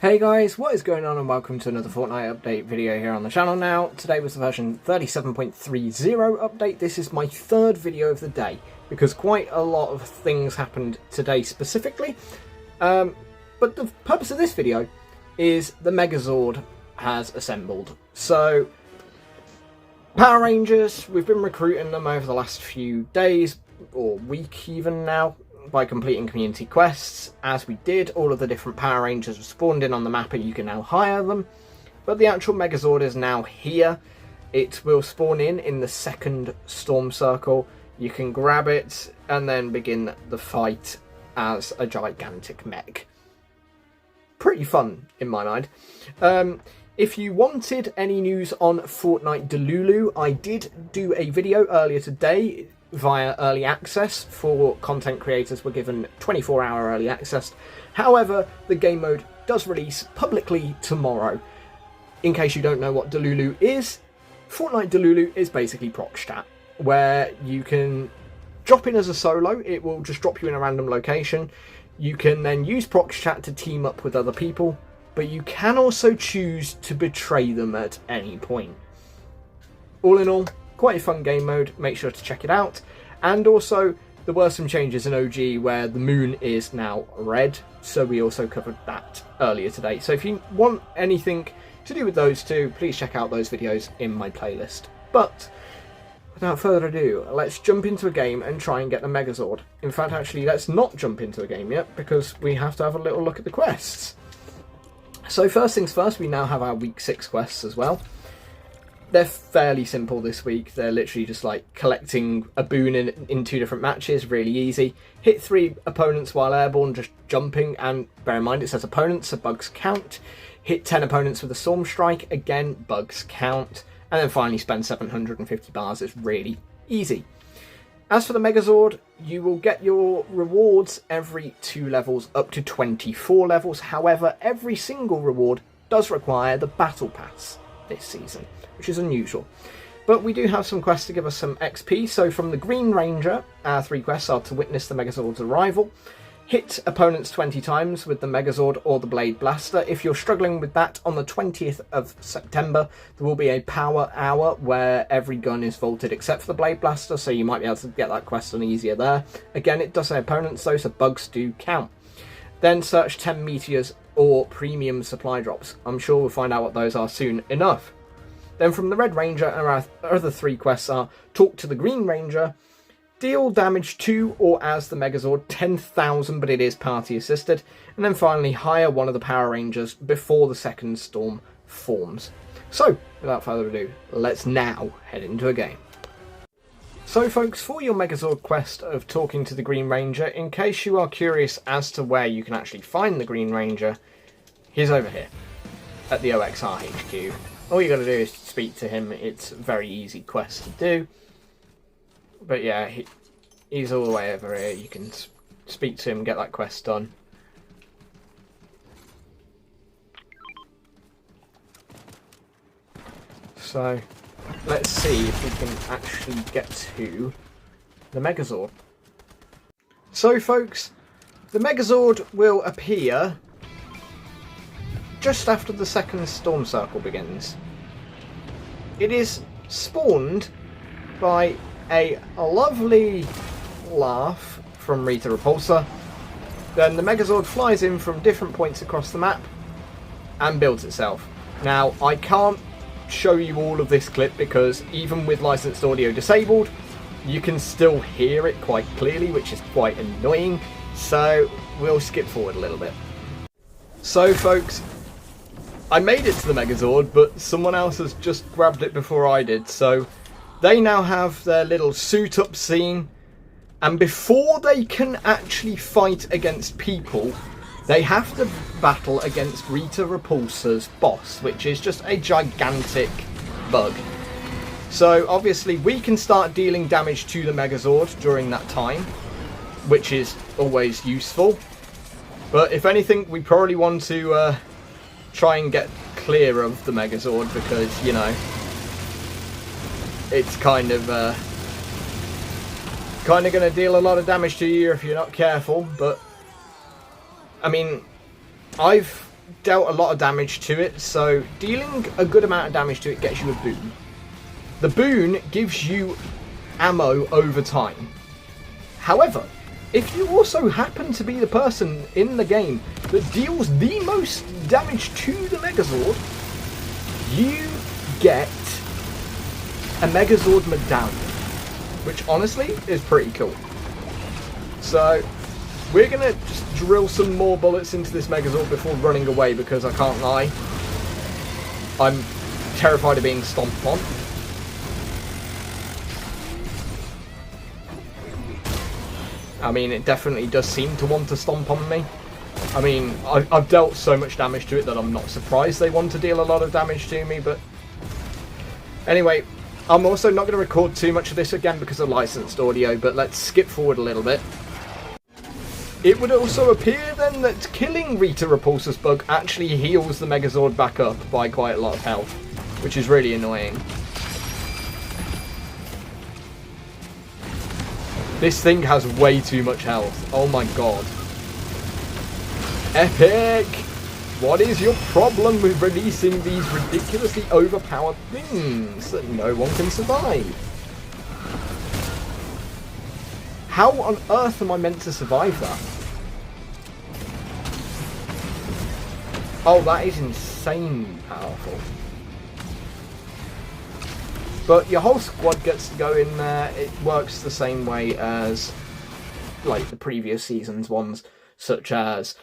Hey guys, what is going on and welcome to another Fortnite update video here on the channel now. Today was the version 37.30 update. This is my third video of the day because quite a lot of things happened today specifically. But the purpose of this video is the Megazord has assembled. So, Power Rangers, we've been recruiting them over the last few days, or week even now, by completing community quests. As we did, all of the different Power Rangers have spawned in on the map and you can now hire them. But the actual Megazord is now here. It will spawn in the second storm circle. You can grab it and then begin the fight as a gigantic mech. Pretty fun in my mind. If you wanted any news on Fortnite Delulu, I did do a video earlier today via early access for content creators. Were given 24-hour early access. However, the game mode does release publicly tomorrow. In case you don't know what Delulu is, Fortnite Delulu is basically Proc-Chat, where you can drop in as a solo. It will just drop you in a random location. You can then use Proc-Chat to team up with other people, but you can also choose to betray them at any point. All in all, quite a fun game mode, make sure to check it out. And also, there were some changes in OG where the moon is now red, so we also covered that earlier today. So if you want anything to do with those two, please check out those videos in my playlist. But without further ado, let's jump into a game and try and get the Megazord. In fact, actually, let's not jump into a game yet, because we have to have a little look at the quests. So first things first, we now have our week 6 quests as well. They're fairly simple this week. They're literally just like collecting a boon in 2 different matches, really easy. Hit 3 opponents while airborne, just jumping, and bear in mind it says opponents, so bugs count. Hit 10 opponents with a storm strike, again, bugs count. And then finally spend 750 bars, it's really easy. As for the Megazord, you will get your rewards every 2 levels up to 24 levels. However, every single reward does require the Battle Pass this season, which is unusual. But we do have some quests to give us some XP. So from the Green Ranger, our 3 quests are to witness the Megazord's arrival, hit opponents 20 times with the Megazord or the Blade Blaster. If you're struggling with that, on the 20th of September, there will be a power hour where every gun is vaulted except for the Blade Blaster, so you might be able to get that quest on easier there. Again, it does say opponents though, so bugs do count. Then search 10 meteors or premium supply drops. I'm sure we'll find out what those are soon enough. Then from the Red Ranger, our other 3 quests are talk to the Green Ranger, deal damage to or as the Megazord 10,000, but it is party assisted, and then finally hire one of the Power Rangers before the second storm forms. So, without further ado, let's now head into a game. So folks, for your Megazord quest of talking to the Green Ranger, in case you are curious as to where you can actually find the Green Ranger, he's over here, at the OXR HQ. All you gotta do is speak to him. It's a very easy quest to do. But yeah, he's all the way over here. You can speak to him, get that quest done. So, let's see if we can actually get to the Megazord. So folks, the Megazord will appear just after the second storm circle begins. It is spawned by a lovely laugh from Rita Repulsa. Then the Megazord flies in from different points across the map and builds itself. Now, I can't show you all of this clip because even with licensed audio disabled, you can still hear it quite clearly, which is quite annoying. So we'll skip forward a little bit. So folks, I made it to the Megazord, but someone else has just grabbed it before I did, so they now have their little suit up scene, and before they can actually fight against people, they have to battle against Rita Repulsa's boss, which is just a gigantic bug. So obviously we can start dealing damage to the Megazord during that time, which is always useful. But if anything, we probably want to try and get clear of the Megazord because, you know, it's kind of going to deal a lot of damage to you if you're not careful. But I mean, I've dealt a lot of damage to it, so dealing a good amount of damage to it gets you a boon. The boon gives you ammo over time. However, if you also happen to be the person in the game that deals the most damage to the Megazord, you get a Megazord medallion, which honestly is pretty cool. So we're going to just drill some more bullets into this Megazord before running away, because I can't lie, I'm terrified of being stomped on. I mean, it definitely does seem to want to stomp on me. I mean, I've dealt so much damage to it that I'm not surprised they want to deal a lot of damage to me, but anyway, I'm also not going to record too much of this again because of licensed audio, but let's skip forward a little bit. It would also appear then that killing Rita Repulsa's bug actually heals the Megazord back up by quite a lot of health, which is really annoying. This thing has way too much health. Oh my god. Epic! What is your problem with releasing these ridiculously overpowered things that no one can survive? How on earth am I meant to survive that? Oh, that is insane powerful. But your whole squad gets to go in there. It works the same way as like the previous season's ones, such as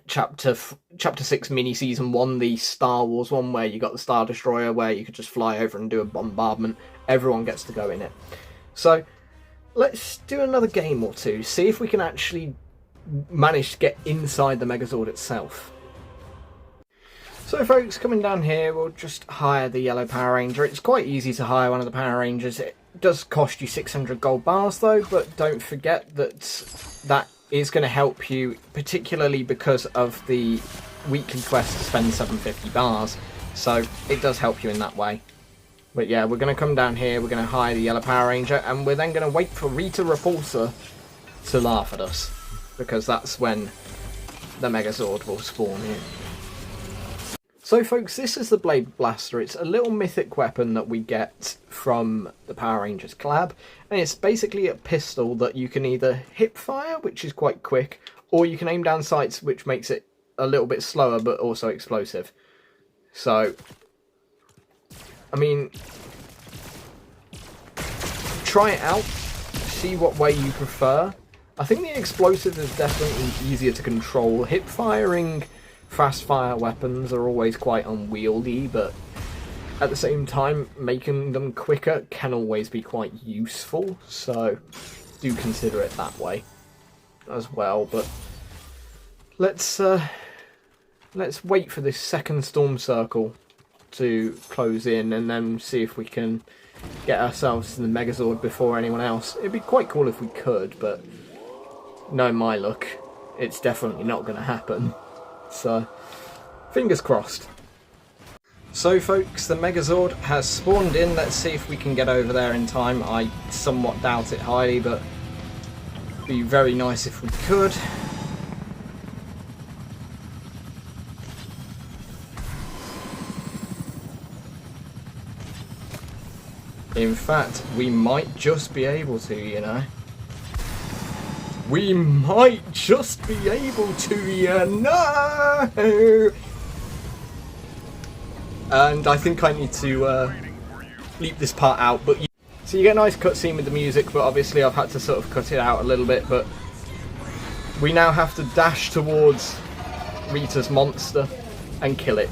Chapter 6 mini season 1, the Star Wars one, where you got the Star Destroyer, where you could just fly over and do a bombardment. Everyone gets to go in it. So let's do another game or two, see if we can actually manage to get inside the Megazord itself. So folks, coming down here, we'll just hire the Yellow Power Ranger. It's quite easy to hire one of the Power Rangers. It does cost you 600 gold bars though, but don't forget that that is going to help you, particularly because of the weekly quest to spend 750 bars. So it does help you in that way. But yeah, we're going to come down here, we're going to hire the Yellow Power Ranger, and we're then going to wait for Rita Repulsa to laugh at us, because that's when the Megazord will spawn in. So folks, this is the Blade Blaster. It's a little mythic weapon that we get from the Power Rangers collab, and it's basically a pistol that you can either hip fire, which is quite quick, or you can aim down sights, which makes it a little bit slower but also explosive. So, I mean, try it out, see what way you prefer. I think the explosive is definitely easier to control. Hip firing fast fire weapons are always quite unwieldy, but at the same time, making them quicker can always be quite useful, so do consider it that way as well. But let's wait for this second storm circle to close in, and then see if we can get ourselves to the Megazord before anyone else. It'd be quite cool if we could, but knowing my luck, it's definitely not going to happen. So, fingers crossed. So folks, the Megazord has spawned in. Let's see if we can get over there in time. I somewhat doubt it highly, but it'd be very nice if we could. In fact, we might just be able to, you know. We might just be able to, you know! And I think I need to leave this part out. But so you get a nice cutscene with the music, but obviously I've had to sort of cut it out a little bit. But we now have to dash towards Rita's monster and kill it.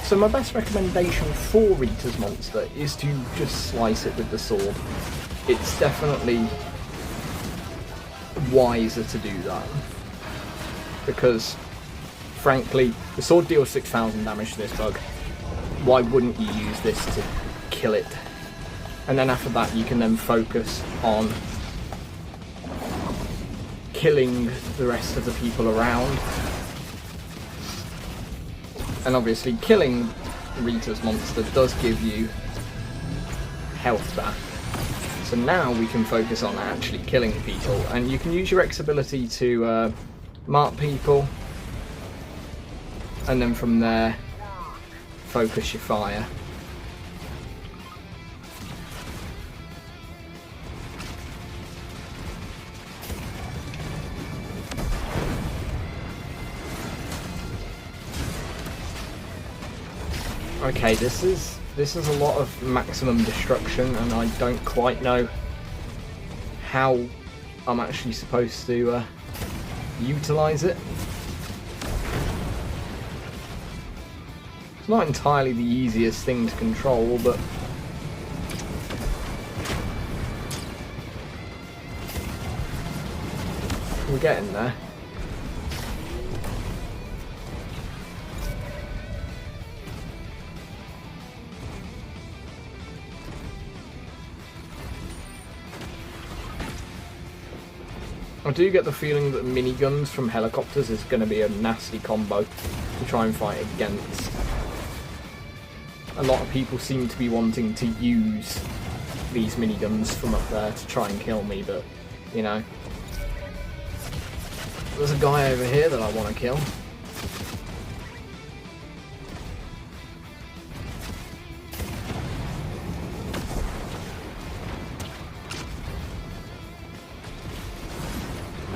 So my best recommendation for Rita's monster is to just slice it with the sword. It's definitely wiser to do that, because frankly the sword deals 6,000 damage to this bug. Why wouldn't you use this to kill it? And then after that you can then focus on killing the rest of the people around, and obviously killing Rita's monster does give you health back. So now we can focus on actually killing people, and you can use your X ability to mark people, and then from there focus your fire. Okay, this is a lot of maximum destruction, and I don't quite know how I'm actually supposed to utilize it. It's not entirely the easiest thing to control, but we're getting there. I do get the feeling that miniguns from helicopters is going to be a nasty combo to try and fight against. A lot of people seem to be wanting to use these miniguns from up there to try and kill me, but, you know. There's a guy over here that I want to kill.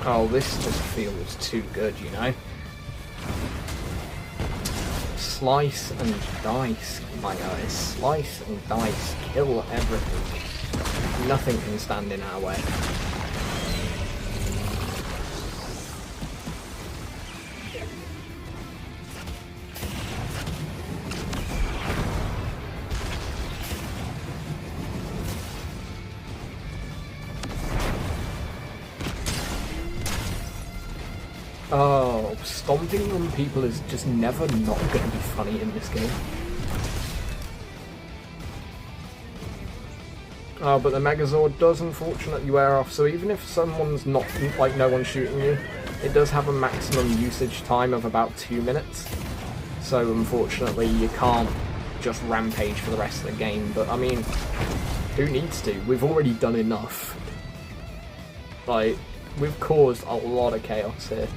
Oh, this just feels too good, you know. Slice and dice, my guys. Slice and dice. Kill everything. Nothing can stand in our way. Oh, stomping on people is just never not going to be funny in this game. Oh, but the Megazord does unfortunately wear off, so even if someone's not, like, no one's shooting you, it does have a maximum usage time of about 2 minutes. So unfortunately you can't just rampage for the rest of the game, but I mean, who needs to? We've already done enough. Like, we've caused a lot of chaos here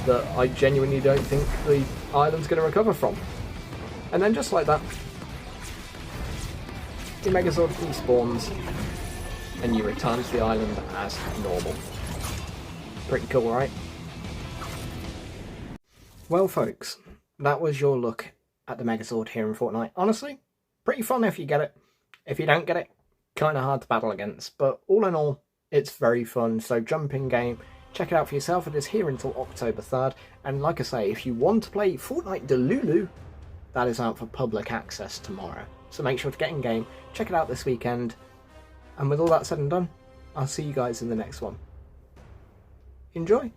that I genuinely don't think the island's going to recover from. And then just like that, the Megazord respawns and you return to the island as normal. Pretty cool, right? Well folks, that was your look at the Megazord here in Fortnite. Honestly, pretty fun if you get it. If you don't get it, kind of hard to battle against. But all in all, it's very fun, so jump in game, check it out for yourself. It is here until October 3rd, and like I say, if you want to play Fortnite Delulu, that is out for public access tomorrow. So make sure to get in game, check it out this weekend, and with all that said and done, I'll see you guys in the next one. Enjoy!